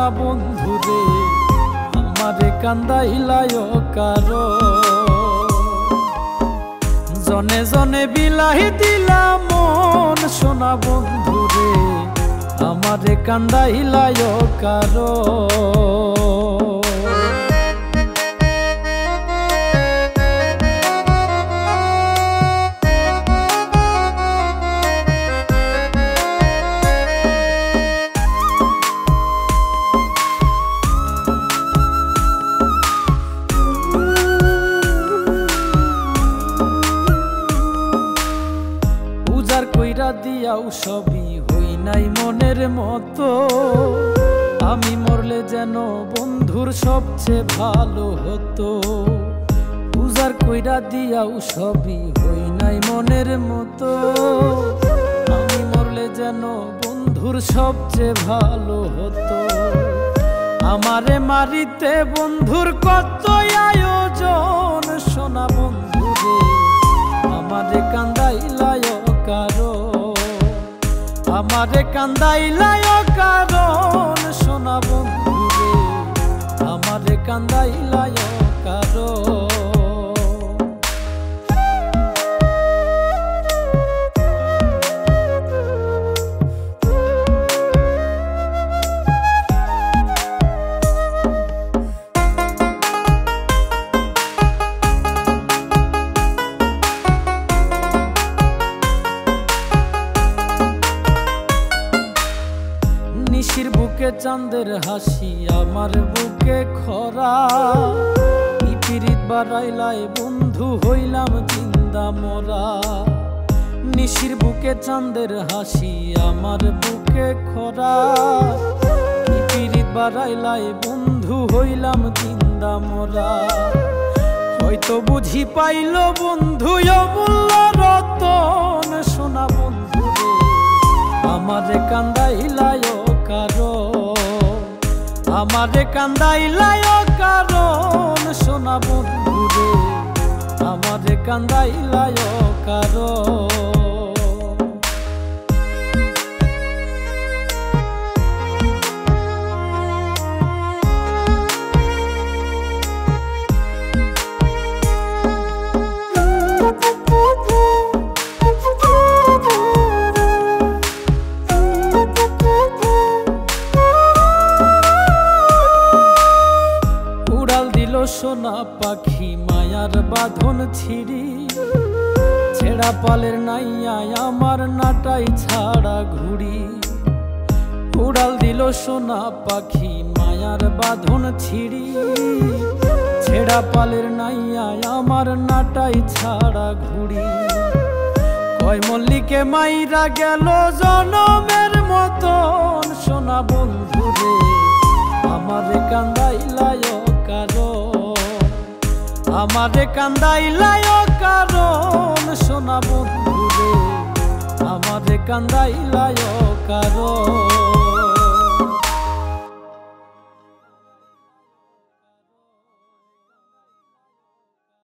সোনা বন্ধুরে আমারে কান্দাইলায় কারো জনে জনে বিলাহি দিলাম মন সোনা বন্ধুরে আমারে কান্দাইলায় কারো কইরা দিয়াও সবই হই নাই মনের মতো আমি মরলে যেন বন্ধুর সবচেয়ে ভালো হতো উজার কইরা দিয়াও সবই হই নাই মনের মতো আমি মরলে যেন বন্ধুর সবচেয়ে ভালো হতো আমারে মারিতে বন্ধুর কত আয়োজন সোনা বন্ধুরে আমারে কান্দাইলায় কারো আমারে কান্দাইলায় কারণ সোনা বন্ধুরে আমারে কান্দাইলায় কারো নিশির বুকে চাঁদের হাসি আমার বুকে খরা পিরিত বাড়াইলায় বন্ধু হইলাম জিন্দা মোরা নিশির বুকে চাঁদের হাসি আমার বুকে খরা পিরিত বাড়াইলায় বন্ধু হইলাম জিন্দা মোরা হয়তো বুঝি পাইল বন্ধু অমূল্য রতন সোনা বন্ধুরে আমারে কান্দাইলায় কারো আমারে কান্দাইলায় কারণ সোনা বন্ধুরে আমারে কান্দাইলায় কারো সোনা পাখি মায়ার বাঁধন ছিড়ি ছেড়া পালের নাইয়া আমার নাটাই ছাড়া ঘুড়ি উড়াল দিল সোনা পাখি মায়ার বাঁধন ছিড়ি ছেড়া পালের নাইয়া আমার নাটাই ছাড়া ঘুড়ি কয় মল্লিকে মাইরা গেল জনমের মতন সোনা বন্ধুরে আমারে কান্দাইলায় কারো আমারে কান্দাইলায় কারণ সোনা বন্ধুরে আমারে কান্দাইলায় কারো।